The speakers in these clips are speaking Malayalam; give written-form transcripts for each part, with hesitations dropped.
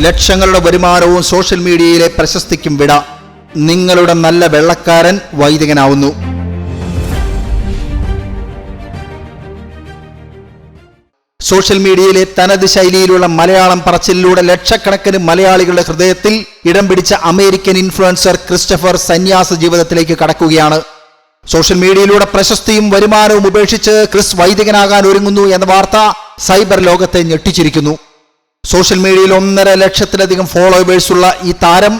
ലക്ഷങ്ങളുടെ വരുമാനവും സോഷ്യൽ മീഡിയയിലെ പ്രശസ്തിക്കും വിട. നിങ്ങളുടെ നല്ല വെള്ളക്കാരൻ വൈദികനാവുന്നു. സോഷ്യൽ മീഡിയയിലെ തനത് ശൈലിയിലുള്ള മലയാളം പറച്ചിലൂടെ ലക്ഷക്കണക്കിന് മലയാളികളുടെ ഹൃദയത്തിൽ ഇടം പിടിച്ച അമേരിക്കൻ ഇൻഫ്ലുവൻസർ ക്രിസ്റ്റഫർ സന്യാസ ജീവിതത്തിലേക്ക് കടക്കുകയാണ്. സോഷ്യൽ മീഡിയയിലൂടെ പ്രശസ്തിയും വരുമാനവും ഉപേക്ഷിച്ച് ക്രിസ് വൈദികനാകാൻ ഒരുങ്ങുന്നു എന്ന വാർത്ത സൈബർ ലോകത്തെ ഞെട്ടിച്ചിരിക്കുന്നു. സോഷ്യൽ മീഡിയയിൽ 1.5 ലക്ഷത്തിലധികം ഫോളോവേഴ്സുള്ള ഈ താരം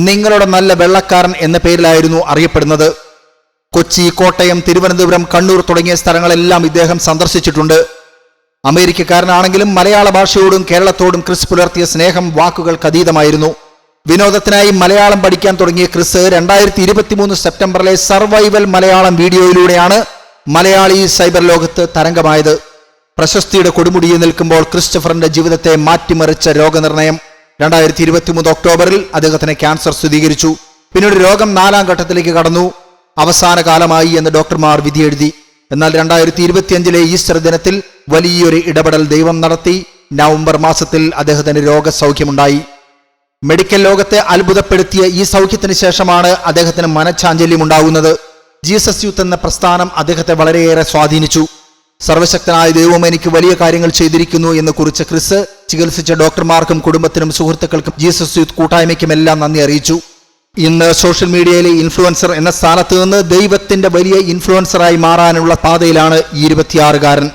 നിങ്ങളുടെ നല്ല വെള്ളക്കാരൻ എന്ന പേരിലായിരുന്നു അറിയപ്പെടുന്നത്. കൊച്ചി, കോട്ടയം, തിരുവനന്തപുരം, കണ്ണൂർ തുടങ്ങിയ സ്ഥലങ്ങളെല്ലാം ഇദ്ദേഹം സന്ദർശിച്ചിട്ടുണ്ട്. അമേരിക്കക്കാരനാണെങ്കിലും മലയാള ഭാഷയോടും കേരളത്തോടും ക്രിസ് പുലർത്തിയ സ്നേഹം വാക്കുകൾക്കതീതമായിരുന്നു. വിനോദത്തിനായി മലയാളം പഠിക്കാൻ തുടങ്ങിയ ക്രിസ് 2023 സെപ്റ്റംബറിലെ സർവൈവൽ മലയാളം വീഡിയോയിലൂടെയാണ് മലയാളി സൈബർ ലോകത്ത് തരംഗമായത്. പ്രശസ്തിയുടെ കൊടുമുടിയിൽ നിൽക്കുമ്പോൾ ക്രിസ്റ്റഫറിന്റെ ജീവിതത്തെ മാറ്റിമറിച്ച രോഗനിർണയം. 2023 ഒക്ടോബറിൽ അദ്ദേഹത്തിന് ക്യാൻസർ സ്ഥിരീകരിച്ചു. പിന്നീട് രോഗം 4ാം ഘട്ടത്തിലേക്ക് കടന്നു. അവസാന കാലമായി എന്ന് ഡോക്ടർമാർ വിധിയെഴുതി. എന്നാൽ 2025 ഈസ്റ്റർ ദിനത്തിൽ വലിയൊരു ഇടപെടൽ ദൈവം നടത്തി. നവംബർ മാസത്തിൽ അദ്ദേഹത്തിന് രോഗസൗഖ്യമുണ്ടായി. മെഡിക്കൽ ലോകത്തെ അത്ഭുതപ്പെടുത്തിയ ഈ സൗഖ്യത്തിന് ശേഷമാണ് അദ്ദേഹത്തിന് മനഃചാഞ്ചല്യം ഉണ്ടാകുന്നത്. ജീസസ് യൂത്ത് എന്ന പ്രസ്ഥാനം അദ്ദേഹത്തെ വളരെയേറെ സ്വാധീനിച്ചു. സർവശക്തനായ ദൈവം എനിക്ക് വലിയ കാര്യങ്ങൾ ചെയ്തിരിക്കുന്നു എന്ന് കുറിച്ച് ക്രിസ് ചികിത്സിച്ച ഡോക്ടർമാർക്കും കുടുംബത്തിനും സുഹൃത്തുക്കൾക്കും ജീസസ് യൂത്ത് കൂട്ടായ്മയ്ക്കുമെല്ലാം നന്ദി അറിയിച്ചു. ഇന്ന് സോഷ്യൽ മീഡിയയിലെ ഇൻഫ്ലുവൻസർ എന്ന സ്ഥാനത്ത് നിന്ന് ദൈവത്തിന്റെ വലിയ ഇൻഫ്ലുവൻസറായി മാറാനുള്ള പാതയിലാണ് ഈ 26-കാരൻ.